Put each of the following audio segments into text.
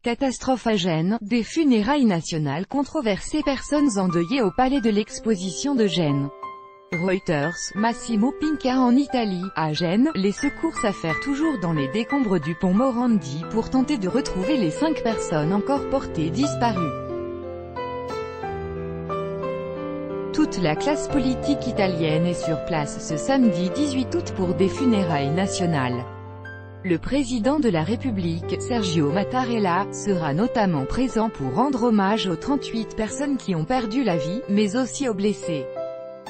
Catastrophe à Gênes, des funérailles nationales controversées, personnes endeuillées au palais de l'exposition de Gênes. Reuters, Massimo Pinca en Italie, à Gênes, les secours s'affairent toujours dans les décombres du pont Morandi pour tenter de retrouver les 5 personnes encore portées disparues. Toute la classe politique italienne est sur place ce samedi 18 août pour des funérailles nationales. Le président de la République, Sergio Mattarella, sera notamment présent pour rendre hommage aux 38 personnes qui ont perdu la vie, mais aussi aux blessés.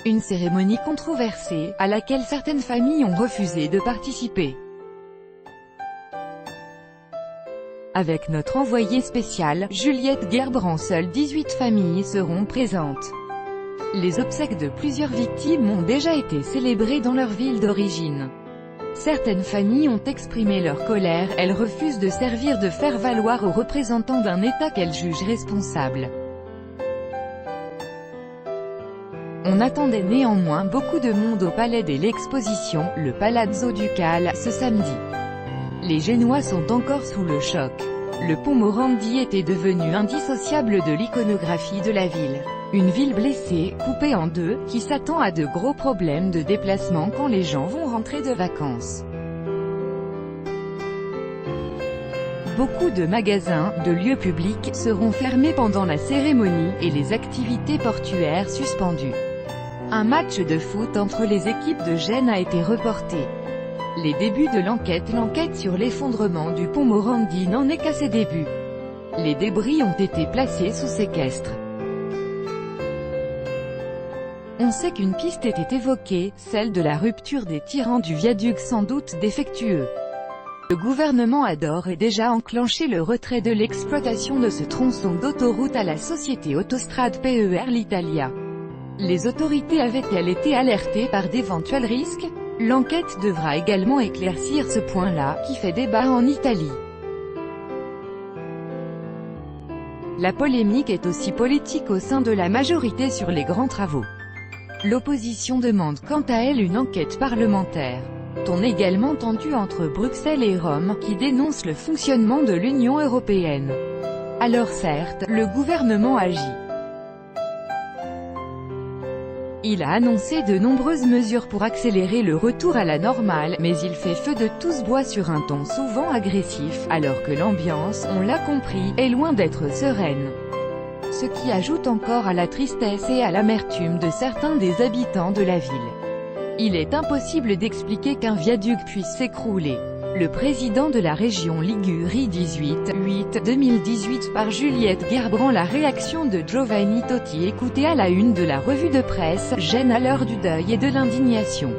Une cérémonie controversée, à laquelle certaines familles ont refusé de participer. Avec notre envoyée spéciale, Juliette Gerbrand, seules 18 familles seront présentes. Les obsèques de plusieurs victimes ont déjà été célébrées dans leur ville d'origine. Certaines familles ont exprimé leur colère, elles refusent de servir de faire-valoir aux représentants d'un État qu'elles jugent responsable. On attendait néanmoins beaucoup de monde au palais de l'Exposition, le Palazzo Ducale, ce samedi. Les Génois sont encore sous le choc. Le pont Morandi était devenu indissociable de l'iconographie de la ville. Une ville blessée, coupée en deux, qui s'attend à de gros problèmes de déplacement quand les gens vont rentrer de vacances. Beaucoup de magasins, de lieux publics, seront fermés pendant la cérémonie, et les activités portuaires suspendues. Un match de foot entre les équipes de Gênes a été reporté. Les débuts de l'enquête sur l'effondrement du pont Morandi n'en est qu'à ses débuts. Les débris ont été placés sous séquestre. On sait qu'une piste était évoquée, celle de la rupture des tirants du viaduc sans doute défectueux. Le gouvernement a d'ores et déjà enclenché le retrait de l'exploitation de ce tronçon d'autoroute à la société Autostrade per l'Italia. Les autorités avaient-elles été alertées par d'éventuels risques? L'enquête devra également éclaircir ce point-là, qui fait débat en Italie. La polémique est aussi politique au sein de la majorité sur les grands travaux. L'opposition demande quant à elle une enquête parlementaire. On a également tendu entre Bruxelles et Rome, qui dénonce le fonctionnement de l'Union européenne. Alors certes, le gouvernement agit. Il a annoncé de nombreuses mesures pour accélérer le retour à la normale, mais il fait feu de tous bois sur un ton souvent agressif, alors que l'ambiance, on l'a compris, est loin d'être sereine. Ce qui ajoute encore à la tristesse et à l'amertume de certains des habitants de la ville. Il est impossible d'expliquer qu'un viaduc puisse s'écrouler. Le président de la région Ligurie 18/8/2018 par Juliette Gerbrand. La réaction de Giovanni Totti, écoutée à la une de la revue de presse, Gênes à l'heure du deuil et de l'indignation.